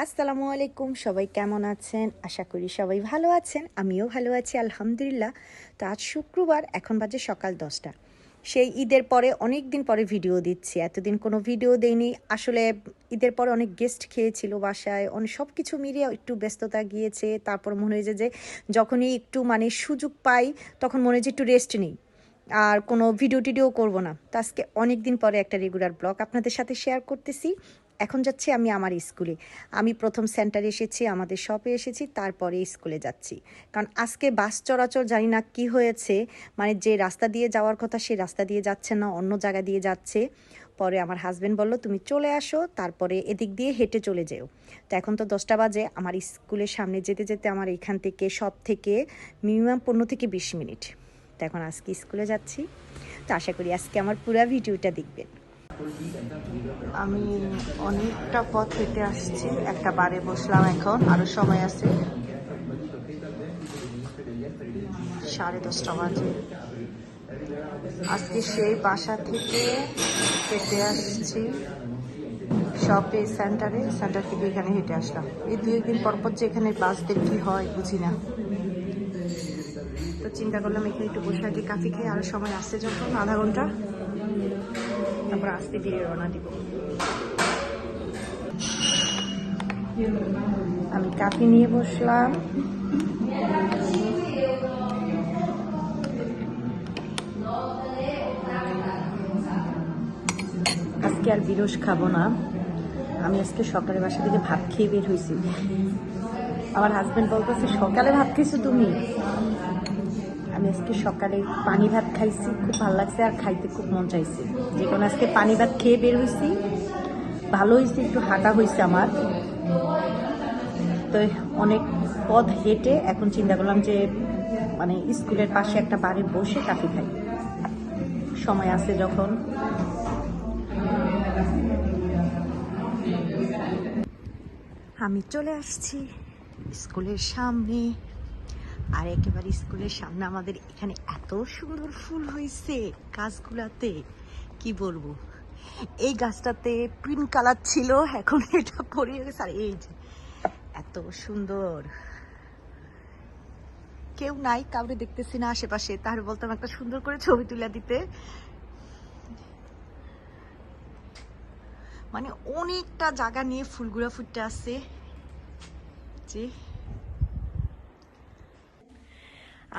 আসসালামু আলাইকুম, সবাই কেমন আছেন? আশা করি সবাই ভালো আছেন। আমিও ভালো আছি আলহামদুলিল্লাহ। তো আজ শুক্রবার, এখন বাজে সকাল 10টা। সেই ঈদের পরে অনেক দিন পরে ভিডিও দিচ্ছি। এতদিন কোনো ভিডিও দেইনি। আসলে ঈদের পরে অনেক গেস্ট খেয়েছিল বাসায়, অনেক সব কিছু মিলিয়ে একটু ব্যস্ততা গিয়েছে। তারপর মনে হয়েছে যে যখনই একটু সুযোগ পাই তখন মনে হয় যে একটু রেস্ট নিই, আর কোনো ভিডিও টিডিও করবো না। তো আজকে অনেক দিন পরে একটা রেগুলার ব্লগ আপনাদের সাথে শেয়ার করতেছি। এখন যাচ্ছি আমি আমার স্কুলে। আমি প্রথম সেন্টারে এসেছি, আমাদের শপে এসেছি, তারপরে স্কুলে যাচ্ছি। কারণ আজকে বাস চলাচল জানি না কি হয়েছে, যে রাস্তা দিয়ে যাওয়ার কথা সেই রাস্তা দিয়ে যাচ্ছে না, অন্য জায়গা দিয়ে যাচ্ছে। পরে আমার হাজব্যান্ড বলল তুমি চলে আসো, তারপরে এদিক দিয়ে হেঁটে চলে যেও। তো এখন তো 10টা বাজে। আমার স্কুলের সামনে যেতে যেতে আমার এখান থেকে শপ থেকে মিনিমাম 15 থেকে 20 মিনিট। তো এখন আজকে স্কুলে যাচ্ছি। তো আশা করি আজকে আমার পুরো ভিডিওটা দেখবেন। আমি অনেকটা পথ হেঁটে আসছি, একটা বারে বসলাম, এখন আরো সময় আছে। 10:30 বাজে। আজকে সেই বাসা থেকে হেঁটে আসছি শপে, সেন্টার থেকে এখানে হেঁটে আসলাম। এই 2 দিন পর যে এখানে বাসদের কি হয় বুঝি না। তো চিন্তা করলাম এখানে একটু বসে আগে কাফি খেয়ে, আরো সময় আসছে যখন আধা ঘন্টা, তারপর আসতে দিয়ে রওনা দিব। আমি কাফি নিয়ে বসলাম। আজকে আর বিরস খাবো না। আমি আজকে সকালে বাসা থেকে ভাত খেয়ে বের হয়েছি। আমার হাজব্যান্ড বলতেছে সকালে ভাত খাইছো তুমি? আমি আজকে সকালে পানি ভাত খাইছি, খুব ভালো লাগছে, আর খাইতে খুব মন চাইছে। যে কোনো আজকে পানি ভাত খেয়ে বের হয়েছি, ভালো হয়েছে, একটু হাঁটা হয়েছে আমার। তো অনেক পথ হেঁটে এখন চিন্তা করলাম যে স্কুলের পাশে একটা বারে বসে কাফি খাই, সময় আছে যখন। আমি চলে আসছি স্কুলের সামনে, আর একেবারে স্কুলের সামনে আমাদের এখানে এত সুন্দর ফুল হয়েছে গাছগুলাতে, কি বলবো। এই গাছটাতে পিঙ্ক কালার ছিল, এখন এটা পড়ে গেছে। আর এই যে এত সুন্দর, কেউ নাই, কাউরে দেখতেছি না আশেপাশে। তাহলে বলতাম একটা সুন্দর করে ছবি তুলে দিতে। অনেকটা জায়গা নিয়ে ফুলগুলা ফুটে আছে। যে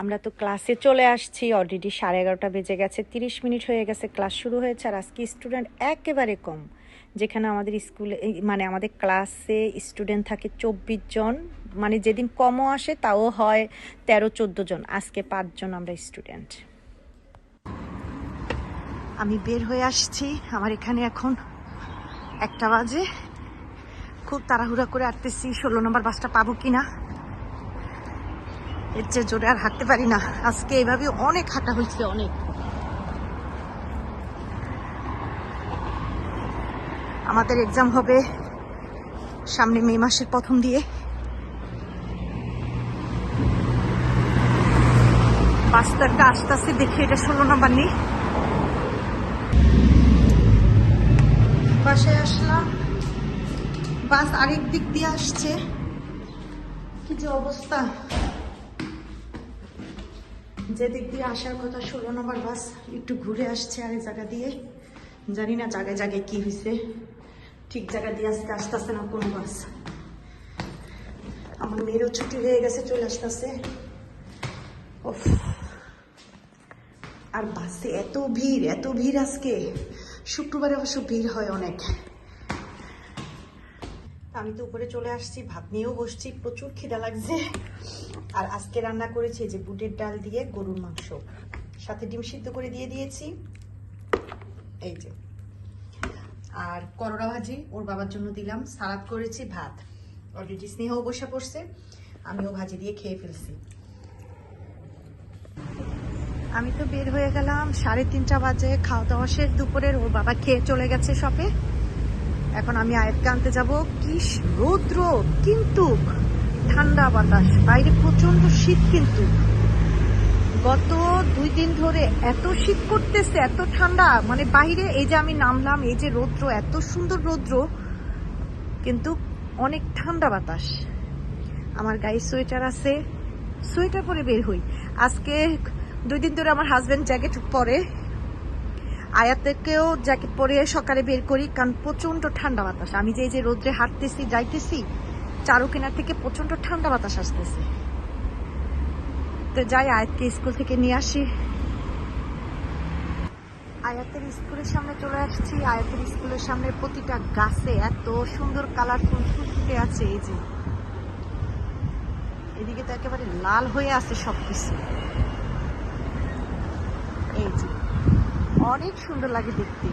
আমরা তো ক্লাসে চলে আসছি, অলরেডি 11:30 বেজে গেছে, 30 মিনিট হয়ে গেছে ক্লাস শুরু হয়েছে। আর আজকে স্টুডেন্ট একেবারে কম, যেখানে আমাদের স্কুলে আমাদের ক্লাসে স্টুডেন্ট থাকে 24 জন। যেদিন কমও আসে তাও হয় 13-14 জন, আজকে 5 জন আমরা স্টুডেন্ট। আমি বের হয়ে আসছি, আমার এখানে এখন 1টা বাজে। খুব তাড়াহুড়া করে আসতেছি, 16 নম্বর বাসটা পাবো কিনা। এর চেয়ে জোরে আর হাঁটতে পারি না। আজকে এইভাবে অনেক হাঁটা হয়েছে, অনেক। আমাদের এক্সাম হবে সামনে মে মাসের প্রথম দিয়ে। বাসটা একটা আস্তে আস্তে দেখে, এটা 16 নম্বর নেই। বাসায় আসলাম, বাস আরেক দিক দিয়ে আসছে, কি যে অবস্থা। যে দিক দিয়ে আসার কথা 16 নম্বর বাস একটু ঘুরে আসছে আরেক জায়গা দিয়ে। জানি না জায়গায় জায়গায় কি হয়েছে, ঠিক জায়গা দিয়ে আস্তে আসতে না কোন বাস। আমার মেয়েরও ছুটি হয়ে গেছে, চলে আসতেছে। আর বাসে এত ভিড় আজকে। শুক্রবারে অবশ্য ভিড় হয় অনেক। আমি তো উপরে চলে আসছি, ভাত নিয়েও বসছি, প্রচুর খিদা লাগছে। আর আজকে রান্না করেছি যে বুটের ডাল দিয়ে গরুর মাংস, সাথে ডিম সিদ্ধ করে দিয়ে দিয়েছি, এই যে। আর করলা ভাজি ওর বাবার জন্য দিলাম, সালাদ করেছি, ভাত। অলরেডি স্নেহও বসে পড়ছে, আমিও ভাজি দিয়ে খেয়ে ফেলছি। আমি তো বের হয়ে গেলাম, 3:30 বাজে, খাওয়া দাওয়া শেষ দুপুরের। ওর বাবা খেয়ে চলে গেছে শপে। এখন আমি আয়াতকে আনতে যাব। কি রৌদ্র, কিন্তু ঠান্ডা বাতাস, বাইরে প্রচন্ড শীত। কিন্তু গত 2 দিন ধরে এত শীত করতেছে, এত ঠান্ডা, বাইরে এই যে আমি নামলাম, এই যে রৌদ্র, এত সুন্দর রৌদ্র, কিন্তু অনেক ঠান্ডা বাতাস। আমার গায়ে সোয়েটার আছে, সোয়েটার পরে বের হই। আজকে 2 দিন ধরে আমার হাজবেন্ড জ্যাকেট পরে, আয়াতকেও জ্যাকেট পরে সকালে বের করি, কারণ প্রচন্ড ঠান্ডা বাতাস। আমি যে এই যে রোদ্রে হাঁটতেছি যাইতেছি, চারু কিনার থেকে প্রচন্ড ঠান্ডা বাতাস আসতেছে। তো যাই, আয়াতকে স্কুল থেকে নিয়ে আসি। আয়াতের স্কুলের সামনে চলে আসছি। আয়াতের স্কুলের সামনে প্রতিটা গাছে এত সুন্দর কালারফুল ফুল ফুটে আছে। এই যে এদিকে তো একেবারে লাল হয়ে আছে সবকিছু। এই যে অনেক সুন্দর লাগে দেখতে।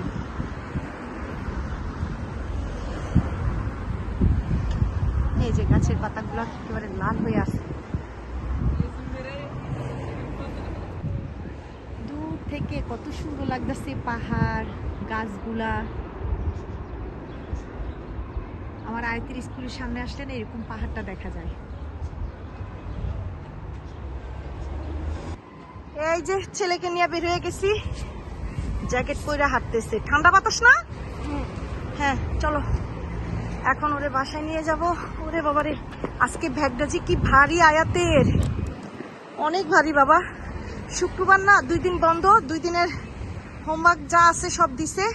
এই যে গাছের পাতাগুলো একেবারে লাল হয়ে আছে। দূর থেকে কত সুন্দর লাগতেছে পাহাড়, গাছগুলা। আমার আয়াতের স্কুলের সামনে আসলে না এরকম পাহাড়টা দেখা যায়। এই যে ছেলেকে নিয়ে বের হয়ে গেছি, জ্যাকেট পরে হাঁটতেছে। ঠান্ডা বাতাস না? হ্যাঁ চলো এখন ওরে বাসায় নিয়ে যাব। ওরে বাবারে, আজকে ব্যাগটা যে কি ভারী আয়াতের, অনেক ভারী বাবা। শুক্রবার না, 2 দিন বন্ধ, 2 দিনের হোমওয়ার্ক যা আছে সব দিছে,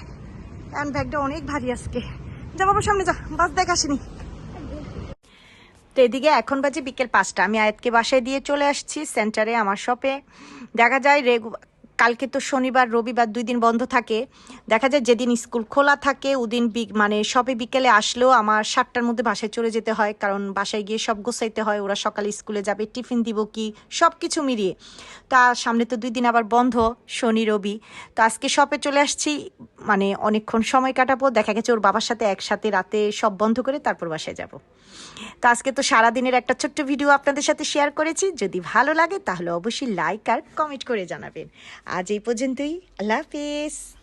এন্ড ব্যাগটা অনেক ভারী আজকে। যা বাবা সামনে যা, বাস দেখ আসেনি। তো এদিকে এখন বাজে বিকেল 5টা। আমি আয়াতকে বাসায় দিয়ে চলে আসছি সেন্টারে, আমার শপে। দেখা যায় কালকে তো শনিবার রবিবার 2 দিন বন্ধ থাকে। দেখা যায় যেদিন স্কুল খোলা থাকে ওদিন মানে শপে বিকেলে আসলেও আমার 7টার মধ্যে বাসায় চলে যেতে হয়, কারণ বাসায় গিয়ে সব গোছাইতে হয়। ওরা সকালে স্কুলে যাবে, টিফিন দিব কি, সব কিছু মিলিয়ে। তা সামনে তো 2 দিন আবার বন্ধ, শনি রবি। তো আজকে শপে চলে আসছি, মানে অনেকক্ষণ সময় কাটাবো। দেখা গেছে ওর বাবার সাথে একসাথে রাতে সব বন্ধ করে তারপর বাসায় যাব। তো আজকে তো সারাদিনের একটা ছোট্ট ভিডিও আপনাদের সাথে শেয়ার করেছি। যদি ভালো লাগে তাহলে অবশ্যই লাইক আর কমেন্ট করে জানাবেন। আজ এই পর্যন্তই, আল্লাহ হাফেজ।